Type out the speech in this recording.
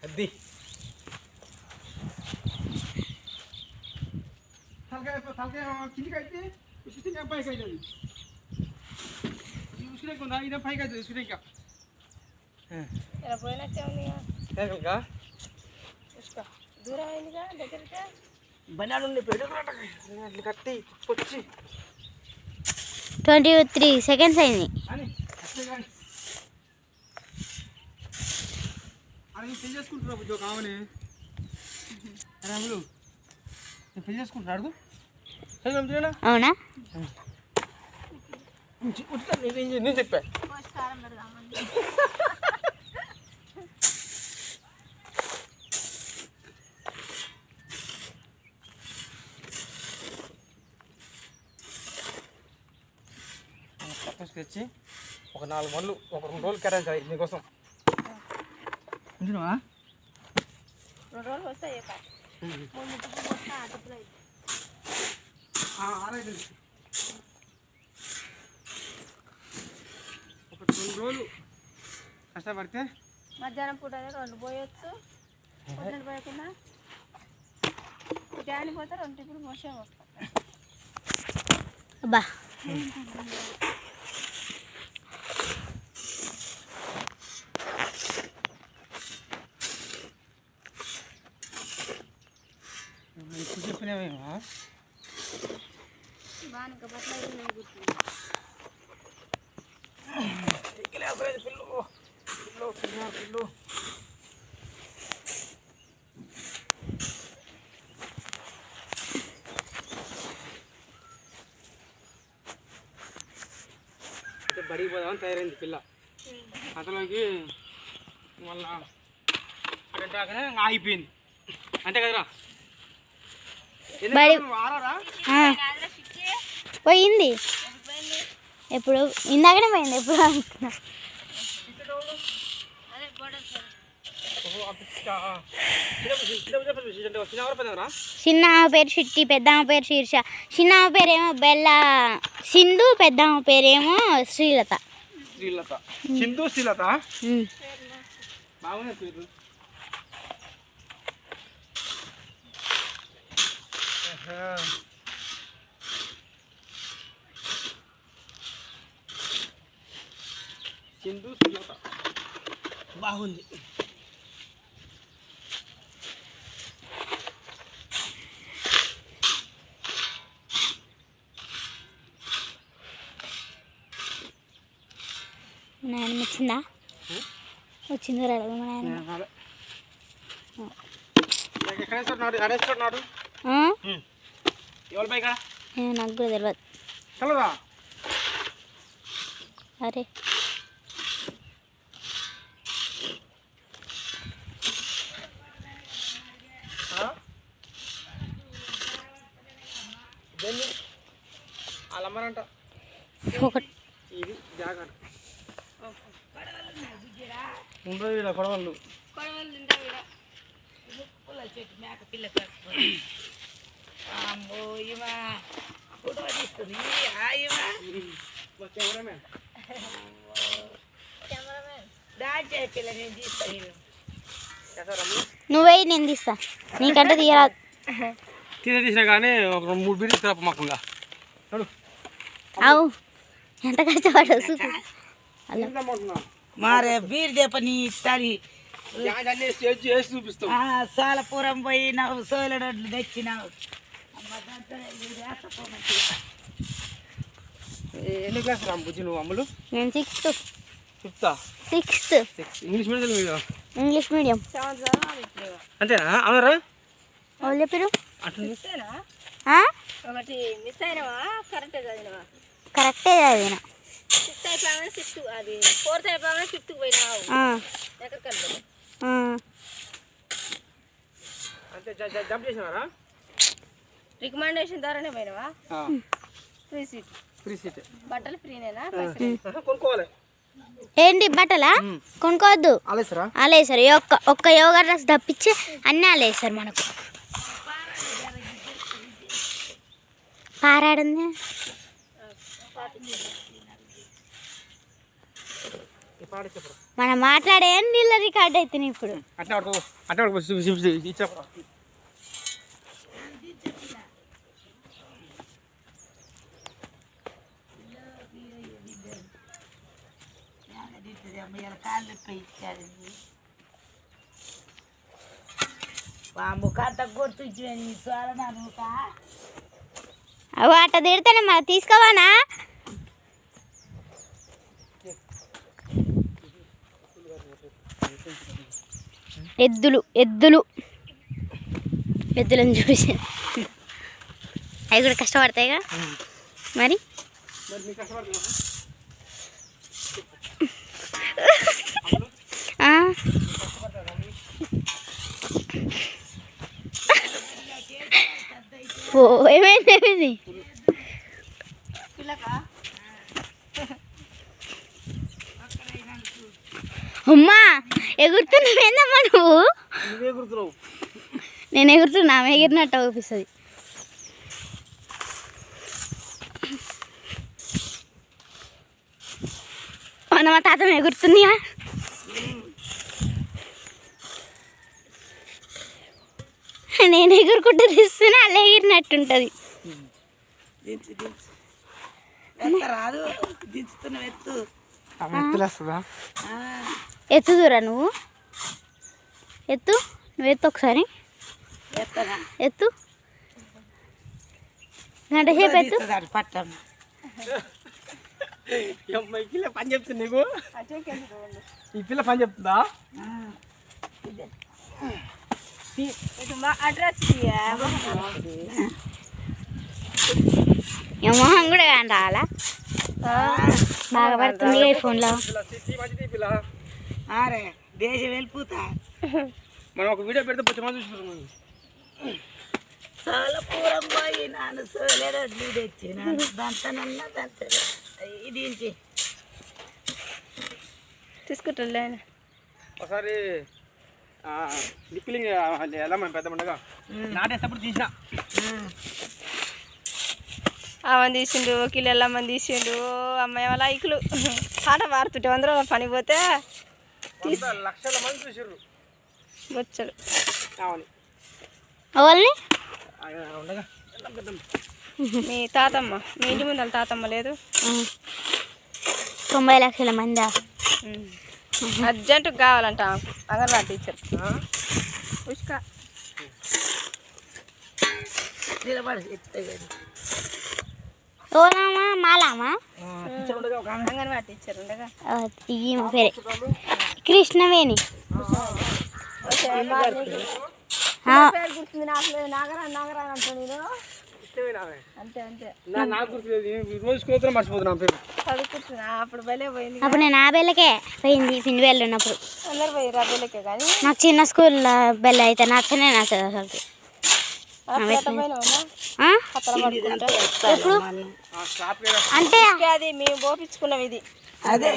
అది తలకాయ కిందికి అయితే ఉసుకుంటే పైకి అవుతుంది. ఉసుకునేక ఉందా ఇదే పైకి అవుతుంది ఉసుకునేక పోయినట్టే ఉంది ఇంకా దూరం అయిందిగా దగ్గరగా బనాలు పెద్ద కట్టి వచ్చి 23 seconds అయింది. అని అది పెళ్లి చేసుకుంటున్నావు బుజ్జో కావని రాములు నేను పెళ్లి చేసుకుంటున్నాడు చదువు అవునా? నేను చెప్పా తెచ్చి ఒక 4 మందులు ఒక 2 రోజులు కేటాయించాలి నీకోసం. ఉంటున్నావా? 2 రోజులు వస్తాయి ఒక 2 రోజులు కష్టపడితే మధ్యాహ్నం పూట 2 పోయొచ్చు. పొద్దున పోయకుండా డ్యాని పోతే 2 టిప్పులు మోసం వస్తాం. అబ్బా ఇప్పుడు చెప్పినవేమో బాగా బట్టలు పిల్లు పిల్లు పిల్లు పిల్లు బడికి పోదామని తయారైంది పిల్ల. అంతలోకి మళ్ళా అక్కడే ఆగిపోయింది అంతే కదరా. పోయింది ఎప్పుడు ఇందాకనే పోయింది ఎప్పుడు అనుకున్నా. చిన్న ఆమె పేరు చిట్టి, పెద్ద ఆమె పేరు శీర్ష. చిన్న ఆమె పేరేమో బెల్ల సింధు, పెద్ద ఆమె పేరేమో శ్రీలత. శ్రీలత సింధు శ్రీలత బాగున్నాయి పేరు. సింధు శ్రీలత బాగుంది. నాయన వచ్చిందా? వచ్చిందో రాలేదు మా నాయన. నాకు కూడా తెలియదు. అరే వాళ్ళమ్మరంట ఒకటి ఇది జాగ్రత్త ఉండదు ఇక్కడ కొడవళ్ళు చెట్టు మేక పిల్ల ఫోటో తీస్తుంది. దాచే పిల్ల నేను తీస్తాను. నువ్వే నేను తీస్తా, నీకంటే తీయరాదు. తీసినా కానీ ఒక 3 బీర్ తీసుకురా మాకుండా. అవు ఎంత కష్టపడవు చూపు. మారే బీర్ దేపని ఇస్తారి చూపిస్తాం. సోలపురం పోయినావు, సోలడొడ్లు తెచ్చినావు. ఎన్ని క్లాస్ రా బుజ్జి నువ్వు అమ్ములు? నేను 6th. English medium. English medium అంతేనా? అవునరా? వాళ్ళు చెప్పారు ఒకటి మిస్ అయినావా? కరెక్టే చదివినావా? కరెక్టే చదివినా. 6th అయిపోయినా 6th అది 4th అయిపోయినా 5th పోయినావు. ఎక్కడికి అంతే జంప్ చేసినారా? రికమెండేషన్ ద్వారానే పోయినావా? ఫ్రీ సీట్ బట్టలు ఫ్రీనేనా? కొనుక్కోవాలి. ఏంటి బట్టలా? కొనుక్కోవద్దు. అలేసారు ఒక్క యోగా డ్రెస్ తప్పించి అన్నీ అలేసారు మనకు. పారాడుంది మనం మాట్లాడే నీళ్ళ రికార్డ్ అవుతుంది ఇప్పుడు. అవి అట్ట తిడితేనే మరి తీసుకోవానా? ఎద్దులను చూసి అవి కూడా కష్టపడతాయిగా మరి. ఏమైంది? అమ్మా ఎగురుతున్నావేందమ్మా నువ్వు? నేను ఎగురుతున్నా, ఆమె ఎగిరినట్టు అనిపిస్తుంది. మన మా తాత ఎగురుతుందిగా. నేను ఎగురుకుంటూ తీస్తున్నా అలా ఎగిరినట్టుంటుంది. ఎత్తుదురా నువ్వు, నువ్వు ఎత్తు ఒకసారి, ఎత్తు గంట సేపు ఎత్తు. పని చెప్తుంది నీకు, ఈ పిల్ల పని చెప్తుందా? మొహం కూడా రావాలా? బాగా పడుతుంది ఈ ఫోన్లో. దేశం వెళ్ళిపోతా మనం ఒక వీడియో పెడితే కొంచెం చూసుకుంటాం. చాలా పూరం పోయి నాన్న సోలేడు తెచ్చిన దంతనన్నా దంతడు ఇది తీసుకుంటా. ఒకసారి లిక్విలింగ్ ఎలా మనం పెద్ద పండుగ నాటేసినప్పుడు తీసిన ఆమె తీసిండు, కిలో ఎల్లమ్మని తీసిండు. అమ్మాయి వాళ్ళ ఐకులు పాట పాడుతుంటే అందరూ పని పోతే లక్షల మంది చూసారు వచ్చాడు. మీ తాతమ్మ, మీ ఇంటి ముందు వాళ్ళ తాతమ్మ లేదు? 90 లక్షల మంది అర్జెంటుగా కావాలంట అంగన్వాడీ టీచర్. ఉష్క మాలామా అంగన్వాడీ టీచర్ ఉండగా పేరే కృష్ణవేణి. పేరు గుర్తుంది నాకు లేదు. నాగరా నాగరా అంటా నేను. అంతే అంతే చదువుకుంటున్నా. అప్పుడు బయలే పోయింది. అప్పుడు నేను ఆ బెల్లకే పోయింది, పిన్ని బెల్ల ఉన్నప్పుడు. అందరు పోయి ఆ బెల్లకే కానీ నాకు చిన్న స్కూల్లో బెల్ల అయితే నచ్చనే నచ్చదు అసలు. ఎప్పుడు అంటే అది మేము పోపించుకున్నాం. ఇది అదే